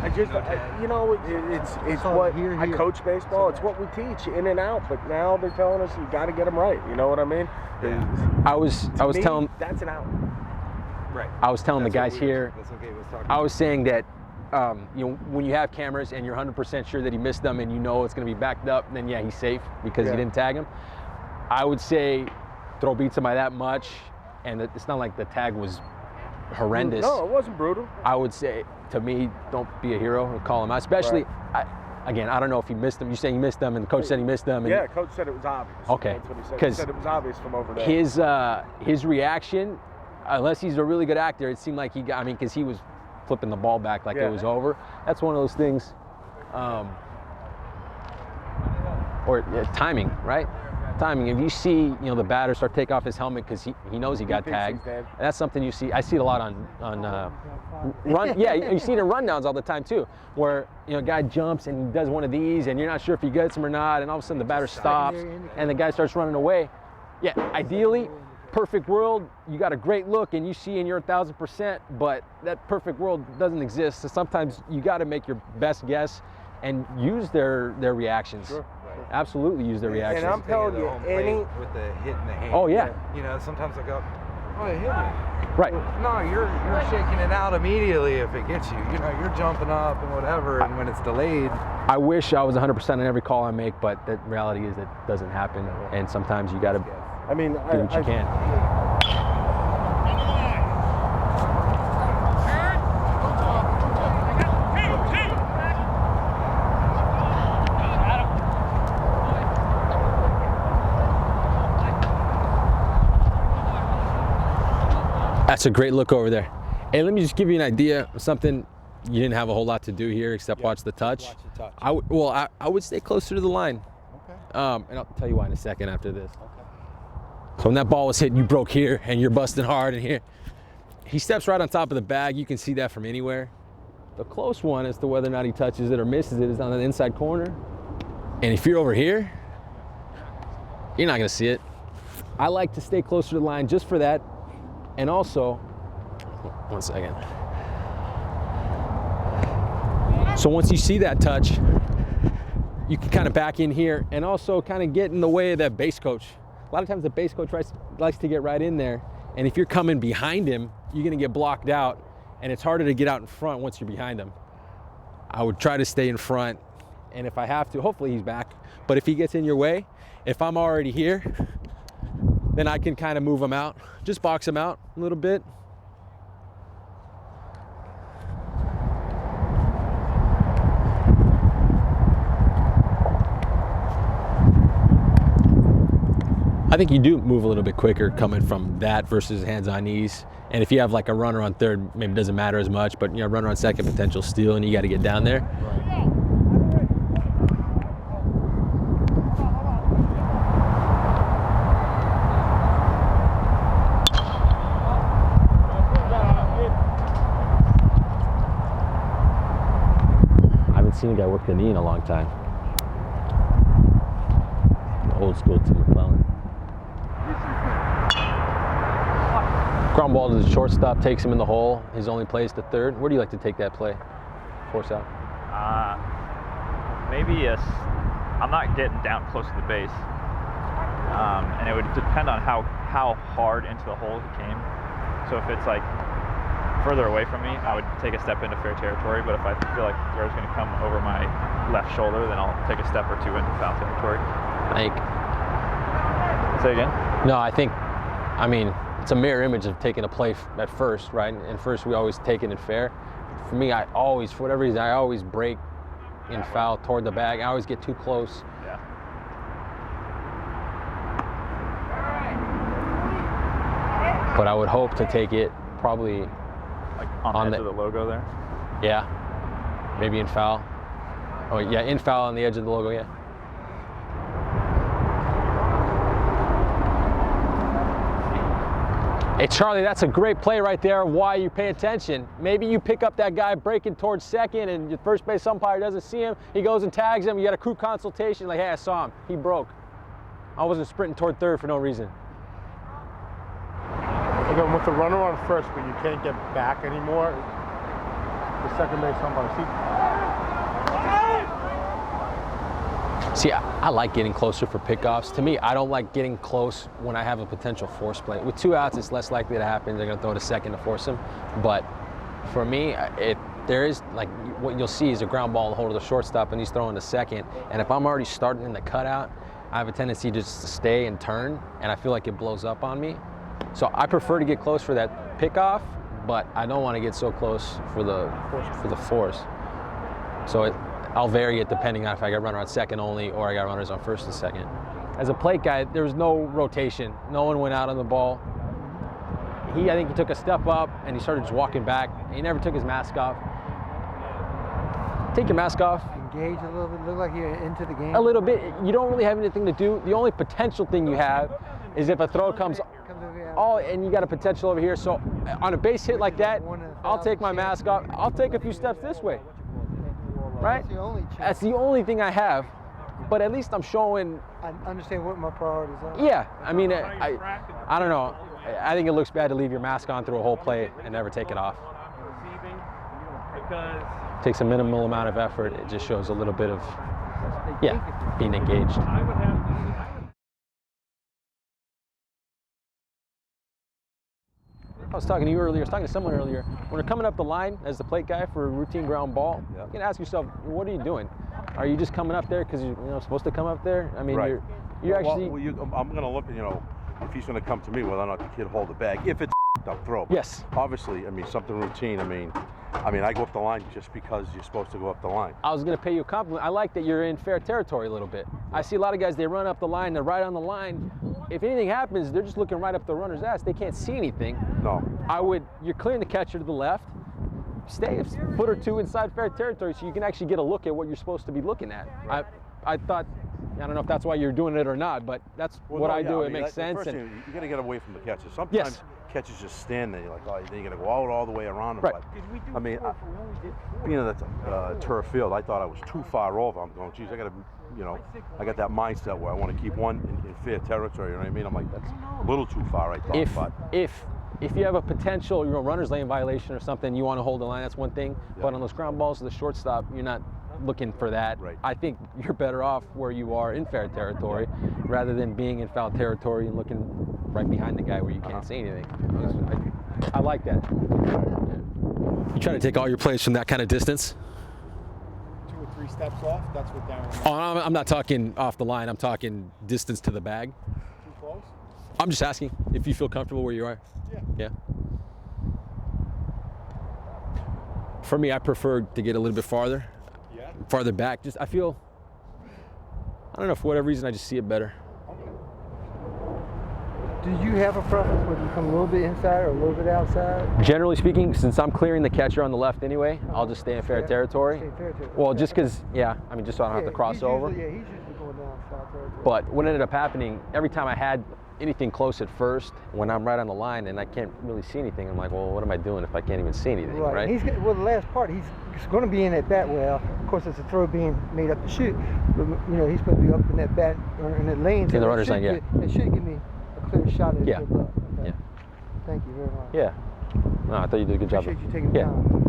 You know, it's what I coach baseball. It's what we teach in and out. But now they're telling us you got to get them right. You know what I mean? Yeah. I was telling that's an out. Right. I was telling the guys here. That's what Gabe was talking I was saying that you know, when you have cameras and you're 100% sure that he missed them and you know it's going to be backed up, then yeah, he's safe because you didn't tag him. I would say throw beats him by that much, and it's not like the tag was horrendous. No, it wasn't brutal. I would say, to me, don't be a hero and call him out. Especially, again, I don't know if he missed them. You say he missed them, and the coach said he missed them. And yeah, coach said it was obvious. Okay. That's what he said. He said it was obvious from over there. His reaction, unless he's a really good actor, it seemed like he got, I mean, because he was flipping the ball back like it was over. That's one of those things. Or timing, right? Timing. If you see, you know, the batter start take off his helmet because he knows he got tagged. That's something you see. I see it a lot on run. Yeah, you see it in rundowns all the time too, where, you know, a guy jumps and he does one of these, and you're not sure if he gets him or not, and all of a sudden the batter stops and the guy starts running away. Yeah, ideally, perfect world, you got a great look and you see and you're 1,000%, but that perfect world doesn't exist. So sometimes you got to make your best guess and use their reactions. Sure. Absolutely use their reactions. And I'm telling you, with the hit in the hand. Oh yeah. You know, sometimes I go, oh, it hit me. Right. Well, no, you're shaking it out immediately if it gets you. You know, you're jumping up and whatever, and when it's delayed. I wish I was 100% on every call I make, but the reality is that doesn't happen, and sometimes you got to do what you can. That's a great look over there. Hey, let me just give you an idea of something. You didn't have a whole lot to do here except watch the touch. I would stay closer to the line. Okay. And I'll tell you why in a second after this. Okay. So when that ball was hit, you broke here and you're busting hard in here. He steps right on top of the bag. You can see that from anywhere. The close one as to whether or not he touches it or misses it is on the inside corner. And if you're over here, you're not gonna see it. I like to stay closer to the line just for that. And also, one second. So once you see that touch, you can kind of back in here and also kind of get in the way of that base coach. A lot of times the base coach likes to get right in there. And if you're coming behind him, you're gonna get blocked out, and it's harder to get out in front once you're behind him. I would try to stay in front, and if I have to, hopefully he's back. But if he gets in your way, if I'm already here, then I can kind of move him out. Just box him out a little bit. I think you do move a little bit quicker coming from that versus hands on knees. And if you have like a runner on third, maybe it doesn't matter as much, but you know, runner on second, potential steal, and you got to get down there. Seen a guy work the knee in a long time. Old school Tim McClellan. Ground ball to the shortstop, takes him in the hole. His only play is to third. Where do you like to take that play? Force out? Maybe I'm not getting down close to the base. And it would depend on how hard into the hole he came. So if it's like further away from me, I would take a step into fair territory, but if I feel like the throw's going to come over my left shoulder, then I'll take a step or two into foul territory. Say again? No, I mean, it's a mirror image of taking a play at first, right? And first we always take it in fair. For me, I always, for whatever reason, I always break in foul toward the bag. I always get too close. Yeah. But I would hope to take it probably like on the edge of the logo there? Yeah, maybe in foul. Oh yeah, in foul on the edge of the logo, yeah. Hey Charlie, that's a great play right there. Why you pay attention. Maybe you pick up that guy breaking towards second and your first base umpire doesn't see him. He goes and tags him. You got a crew consultation like, hey, I saw him. He broke. I wasn't sprinting toward third for no reason. Again, with the runner on first, but you can't get back anymore, the second base umpire. See, I like getting closer for pickoffs. To me, I don't like getting close when I have a potential force play. With 2 outs, it's less likely to happen. They're going to throw it a second to force him. But for me, there is, like, what you'll see is a ground ball hold of the shortstop, and he's throwing a second. And if I'm already starting in the cutout, I have a tendency just to stay and turn, and I feel like it blows up on me. So I prefer to get close for that pickoff, but I don't want to get so close for the force. So I'll vary it depending on if I got runner on second only or I got runners on first and second. As a plate guy, there was no rotation. No one went out on the ball. I think he took a step up and he started just walking back. He never took his mask off. Take your mask off. Engage a little bit, look like you're into the game. A little bit. You don't really have anything to do. The only potential thing you have is if a throw comes and you got a potential over here. So on a base hit like that, I'll take my mask off. I'll take a few steps this way. Right? That's the only thing I have, but at least I'm showing. I understand what my priorities are. Yeah, I mean, I don't know. I think it looks bad to leave your mask on through a whole play and never take it off. It takes a minimal amount of effort. It just shows a little bit of, being engaged. I was talking to you earlier, I was talking to someone earlier. When you're coming up the line as the plate guy for a routine ground ball, you can ask yourself, what are you doing? Are you just coming up there because you're supposed to come up there? I mean, right. you're actually... I'm going to look, if he's going to come to me, whether or not the kid hold the bag. If it's up throw. Yes. Obviously, I mean, something routine. I mean, I go up the line just because you're supposed to go up the line. I was going to pay you a compliment. I like that you're in fair territory a little bit. I see a lot of guys, they run up the line, they're right on the line. If anything happens, they're just looking right up the runner's ass. They can't see anything. No. You're clearing the catcher to the left. Stay a foot or two inside fair territory so you can actually get a look at what you're supposed to be looking at. I thought, I don't know if that's why you're doing it or not, but that's what I do. It makes sense. First thing, you got to get away from the catcher. Sometimes catchers just stand there. You're like, oh, then you got to go out all the way around them. Right. But, I mean, being that's a turf field, I thought I was too far over. I'm going, geez, I got to, I got that mindset where I want to keep one in fair territory. You know what I mean? I'm like, that's a little too far, I thought. If you have a potential runner's lane violation or something, you want to hold the line, that's one thing. Yeah. But on those ground balls to the shortstop, you're not looking for that. Right. I think you're better off where you are in fair territory rather than being in foul territory and looking right behind the guy where you can't see anything. I like that. You try to take all your plays from that kind of distance? 2 or 3 steps off, that's what Darren. Oh, I'm not talking off the line, I'm talking distance to the bag. Too close? I'm just asking if you feel comfortable where you are. Yeah. For me, I prefer to get a little bit farther. Yeah. Farther back. I don't know, for whatever reason, I just see it better. Do you have a preference whether you come a little bit inside or a little bit outside? Generally speaking, since I'm clearing the catcher on the left anyway, I'll just stay in fair territory. Well, just because, just so I don't have to cross over. He's usually going down foul territory. But what ended up happening, every time I had anything close at first, when I'm right on the line and I can't really see anything, I'm like, well, what am I doing if I can't even see anything, right? The last part, he's going to be in that bat well. Of course, it's a throw being made up to shoot, but he's supposed to be up in that bat or in that lane. In the runner's lane, It should give me a clear shot at it. Yeah. Okay. Yeah. Thank you very much. Yeah. No, I thought you did a good job. Appreciate you taking the time.